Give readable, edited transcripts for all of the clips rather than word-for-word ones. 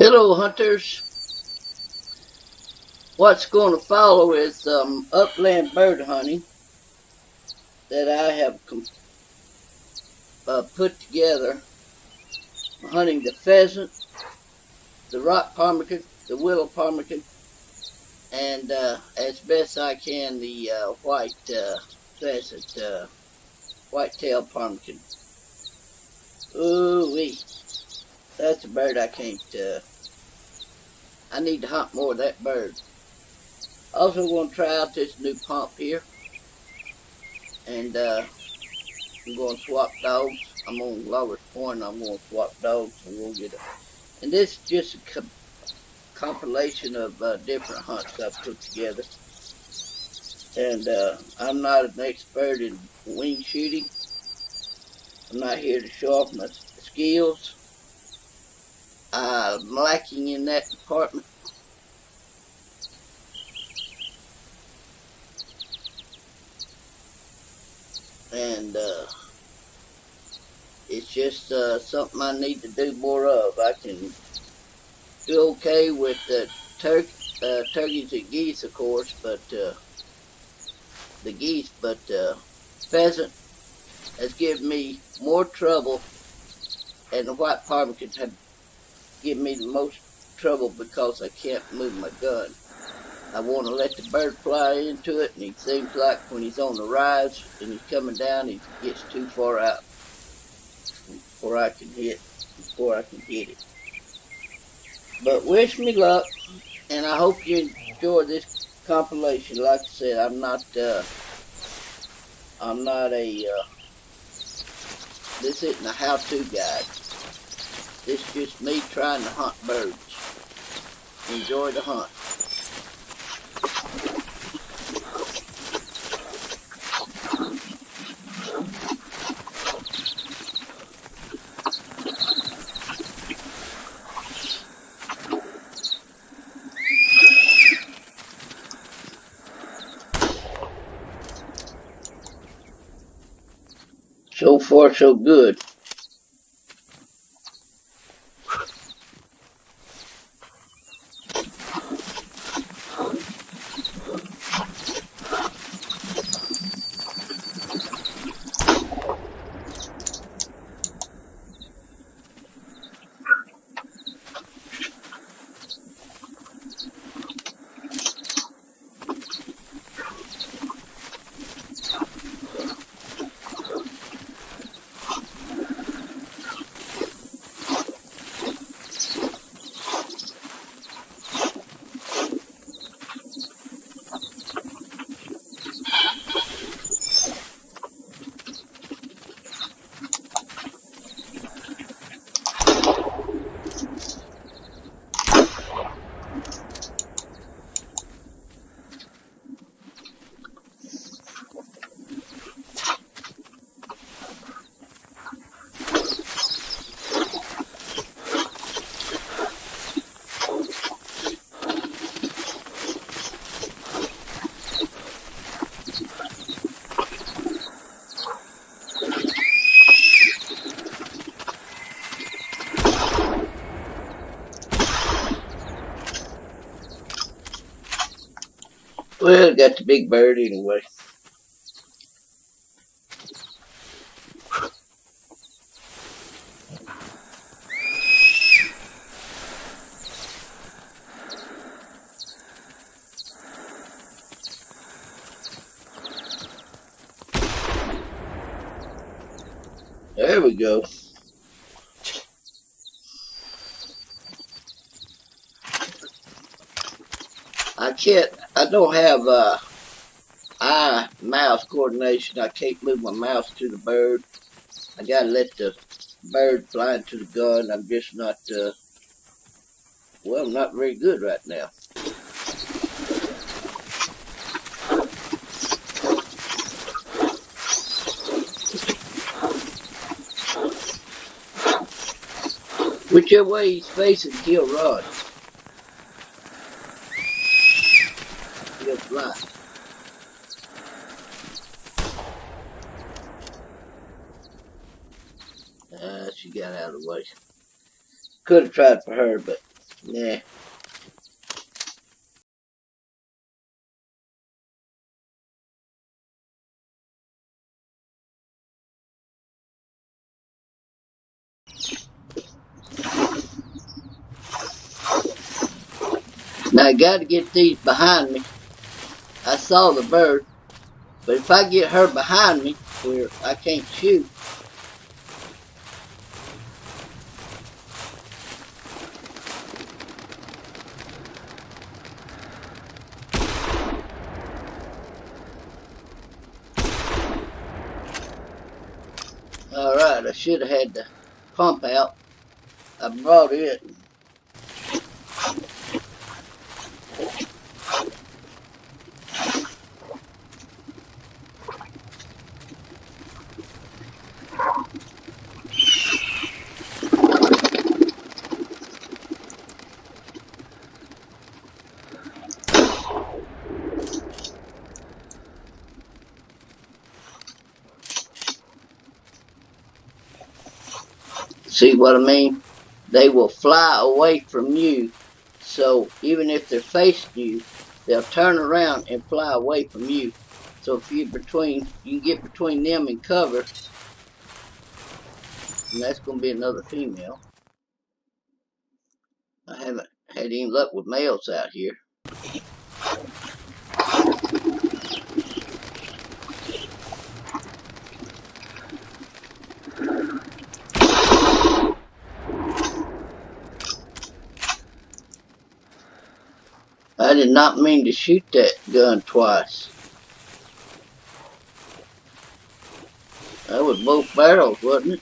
Hello, hunters. What's going to follow is some upland bird hunting that I have put together, hunting the pheasant, the rock ptarmigan, the willow ptarmigan, and as best I can, the white pheasant, white-tailed ptarmigan. Ooh-wee. That's a bird I can't, I need to hunt more of that bird. Also going to try out this new pump here, and I'm going to swap dogs. I'm on Lover's Point. I'm going to swap dogs. I'm going to get a, and this is just a compilation of different hunts I've put together. And I'm not an expert in wing shooting. I'm not here to show off my skills. I'm lacking in that department. And it's just something I need to do more of. I can do okay with turkeys and geese, of course, but pheasant has given me more trouble, and the white ptarmigans have given me the most trouble because I can't move my gun. I want to let the bird fly into it, and he seems like when he's on the rise and he's coming down, he gets too far out before I can hit it. But wish me luck, and I hope you enjoy this compilation. Like I said, I'm not this isn't a how-to guide. This is just me trying to hunt birds. Enjoy the hunt. So far, so good. Well, got the big bird anyway. There we go. I don't have eye-mouse coordination. I can't move my mouse to the bird. I gotta let the bird fly into the gun. I'm just not, well, I'm not very good right now. Whichever way he's facing, he'll run. He'll fly. She got out of the way. Could have tried for her, but Yeah. Now I got to get these behind me. I saw the bird, but if I get her behind me where I can't shoot, all right, I should have had the pump out. I brought it. See what I mean? They will fly away from you. So even if they're facing you, they'll turn around and fly away from you. So if you can get between them and cover, and that's going to be another female. I haven't had any luck with males out here. I did not mean to shoot that gun twice. That was both barrels, wasn't it?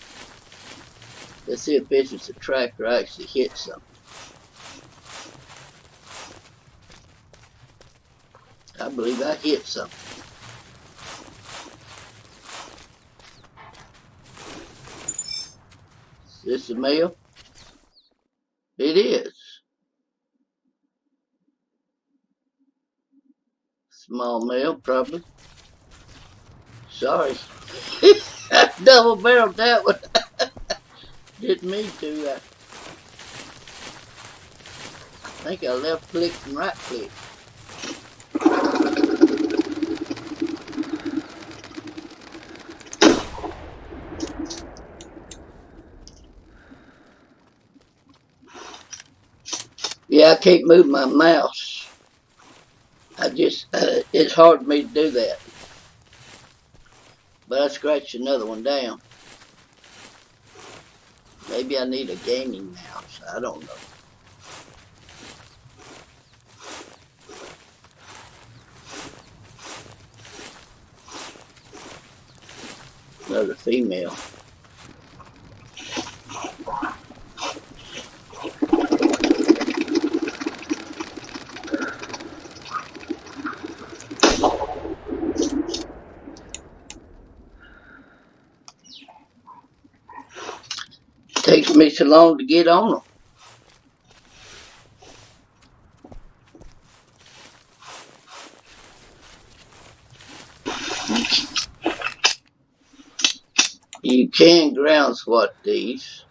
Let's see if this is a tractor actually hit something. I believe I hit something. Is this a male? It is. Small male, probably. Sorry. Double barreled that one. Didn't mean to. I think I left clicked and right clicked. Yeah, I can't move my mouse. It's hard for me to do that. But I scratched another one down. Maybe I need a gaming mouse. I don't know. Another female. Takes me so long to get on them. You can ground swat these.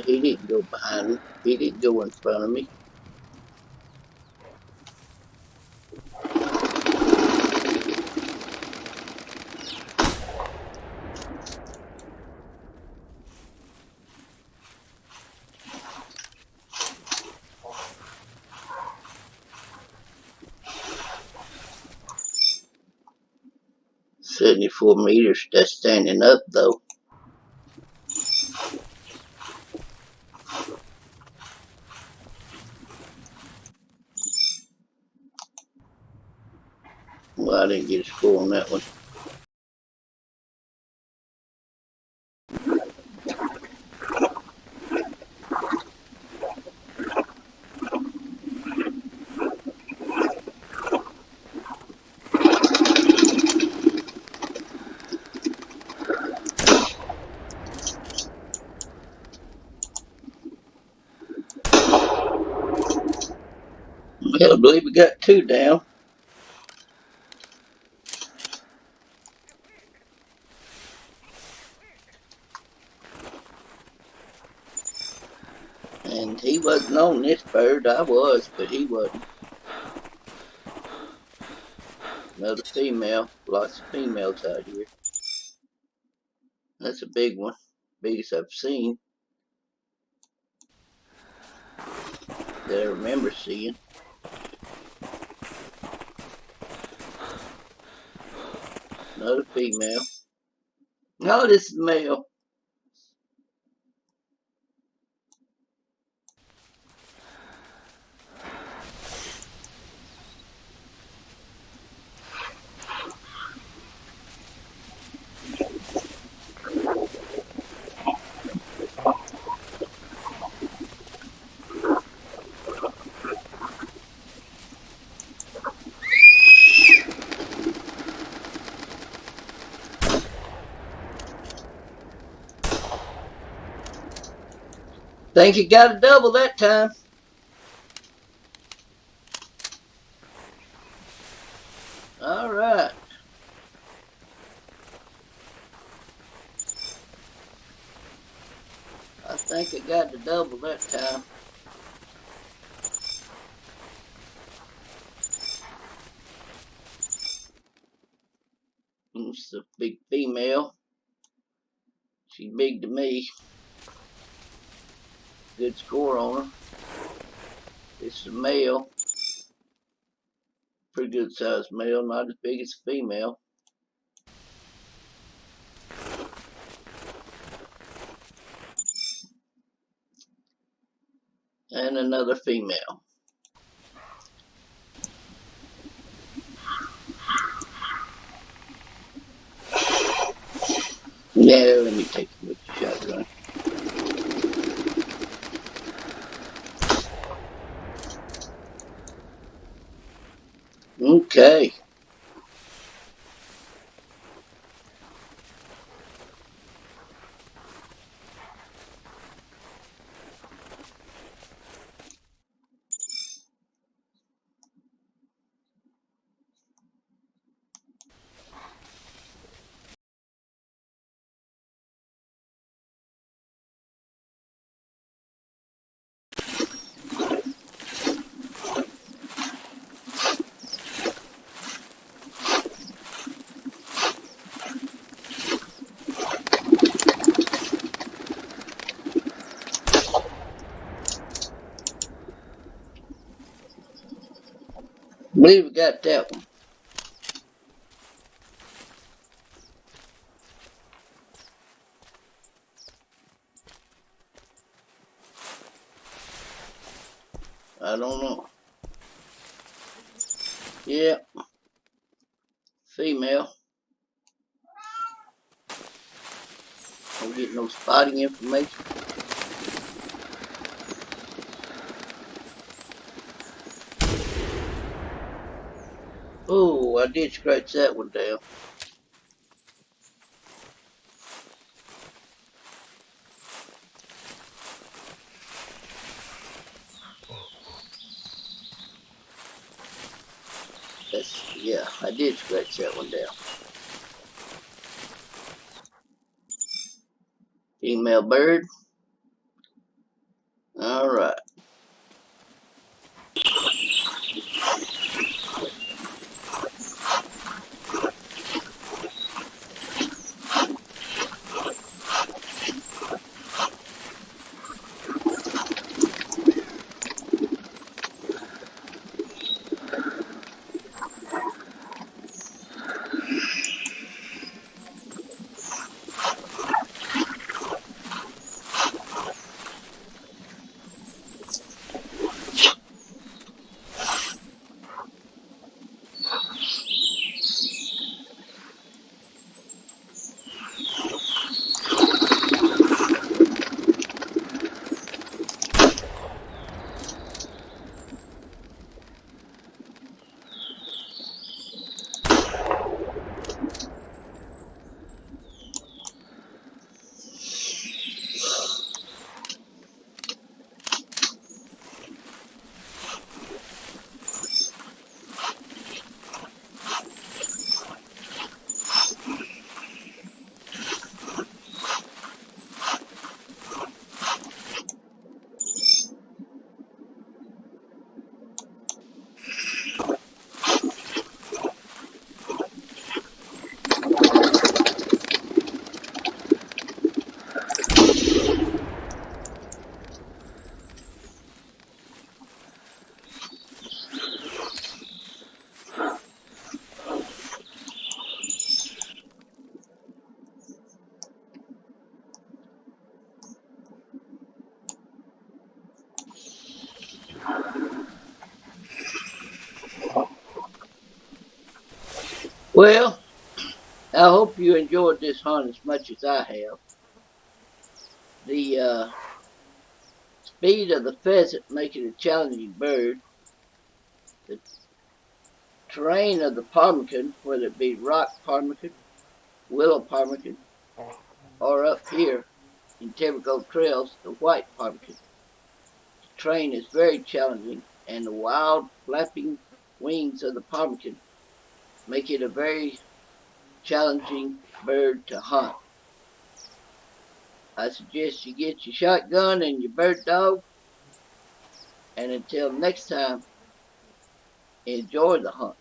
He didn't go behind me. He didn't go in front of me. $74 that's standing up though. Well, I didn't get a score on that one. I believe we got 2 down. And he wasn't on this bird. I was, but he wasn't. Another female. Lots of females out here. That's a big one. Biggest I've seen. That I remember seeing. Another female. No, this is male. Think you got a double that time. All right. I think I got the double that time. It's a big female. She's big to me. Good score on her. This is a male. Pretty good sized male, not as big as a female. And another female. Yeah, let me take a look at the shotgun. Okay. I believe we got that one. I don't know. Yeah. Female. Don't get no spotting information. Oh, I did scratch that one down. Yeah, I did scratch that one down. Female bird. All right. Well, I hope you enjoyed this hunt as much as I have. The speed of the pheasant make it a challenging bird. The terrain of the ptarmigan, whether it be rock ptarmigan, willow ptarmigan, or up here in Timbergrove Trails, the white ptarmigan. The terrain is very challenging, and the wild flapping wings of the ptarmigan make it a very challenging bird to hunt. I suggest you get your shotgun and your bird dog, and until next time, enjoy the hunt.